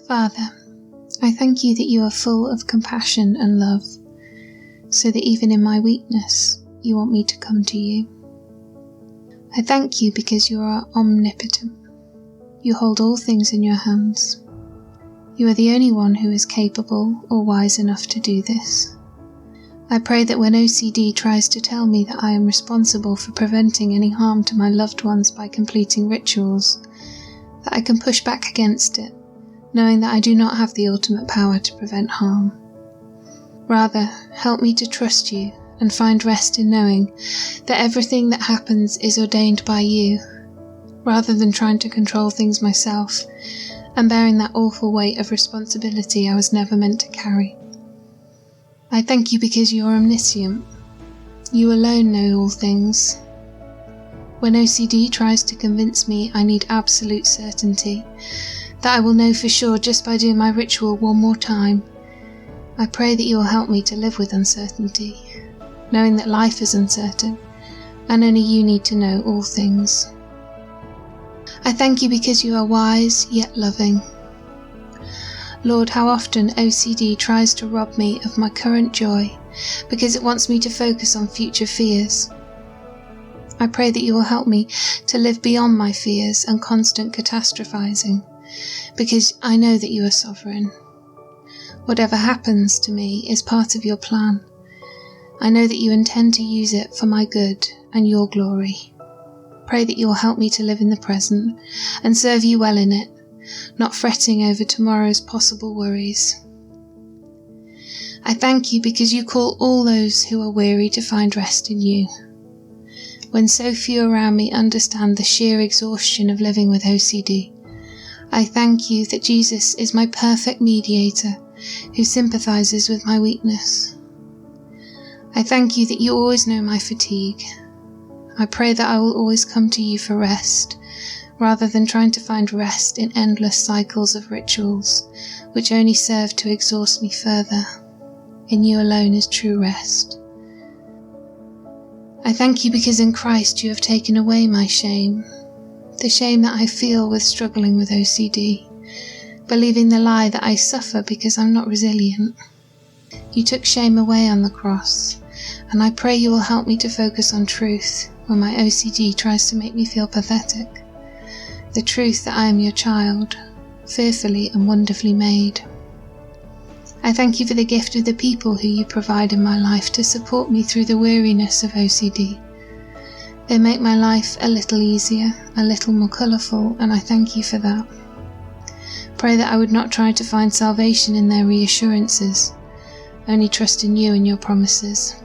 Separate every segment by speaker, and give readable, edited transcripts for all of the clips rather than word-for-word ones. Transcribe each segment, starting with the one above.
Speaker 1: Father, I thank you that you are full of compassion and love, so that even in my weakness, you want me to come to you. I thank you because you are omnipotent. You hold all things in your hands. You are the only one who is capable or wise enough to do this. I pray that when OCD tries to tell me that I am responsible for preventing any harm to my loved ones by completing rituals, that I can push back against it, knowing that I do not have the ultimate power to prevent harm. Rather, help me to trust you and find rest in knowing that everything that happens is ordained by you, rather than trying to control things myself and bearing that awful weight of responsibility I was never meant to carry. I thank you because you are omniscient. You alone know all things. When OCD tries to convince me I need absolute certainty, that I will know for sure just by doing my ritual one more time, I pray that you will help me to live with uncertainty, knowing that life is uncertain, and only you need to know all things. I thank you because you are wise yet loving. Lord, how often OCD tries to rob me of my current joy because it wants me to focus on future fears. I pray that you will help me to live beyond my fears and constant catastrophizing, because I know that you are sovereign. Whatever happens to me is part of your plan. I know that you intend to use it for my good and your glory. Pray that you will help me to live in the present and serve you well in it, not fretting over tomorrow's possible worries. I thank you because you call all those who are weary to find rest in you. When so few around me understand the sheer exhaustion of living with OCD, I thank you that Jesus is my perfect mediator who sympathizes with my weakness. I thank you that you always know my fatigue. I pray that I will always come to you for rest, rather than trying to find rest in endless cycles of rituals, which only serve to exhaust me further. In you alone is true rest. I thank you because in Christ you have taken away my shame, the shame that I feel with struggling with OCD, believing the lie that I suffer because I'm not resilient. You took shame away on the cross, and I pray you will help me to focus on truth when my OCD tries to make me feel pathetic. The truth that I am your child, fearfully and wonderfully made. I thank you for the gift of the people who you provide in my life to support me through the weariness of OCD. They make my life a little easier, a little more colourful, and I thank you for that. Pray that I would not try to find salvation in their reassurances, only trust in you and your promises.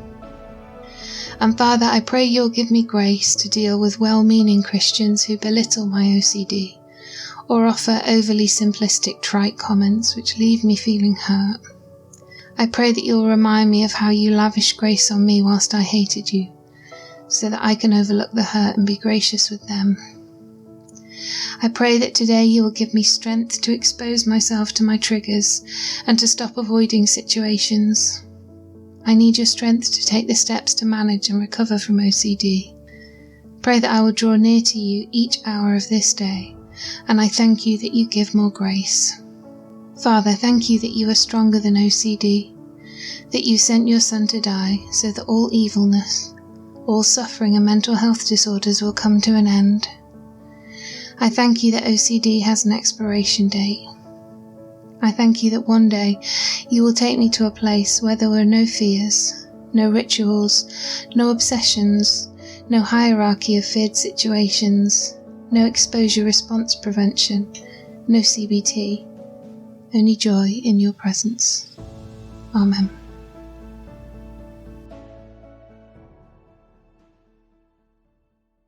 Speaker 1: And Father, I pray you'll give me grace to deal with well-meaning Christians who belittle my OCD, or offer overly simplistic trite comments which leave me feeling hurt. I pray that you'll remind me of how you lavished grace on me whilst I hated you, so that I can overlook the hurt and be gracious with them. I pray that today you will give me strength to expose myself to my triggers and to stop avoiding situations. I need your strength to take the steps to manage and recover from OCD. Pray that I will draw near to you each hour of this day, and I thank you that you give more grace. Father, thank you that you are stronger than OCD, that you sent your Son to die so that all evilness, all suffering and mental health disorders will come to an end. I thank you that OCD has an expiration date. I thank you that one day you will take me to a place where there were no fears, no rituals, no obsessions, no hierarchy of feared situations, no exposure response prevention, no CBT, only joy in your presence. Amen.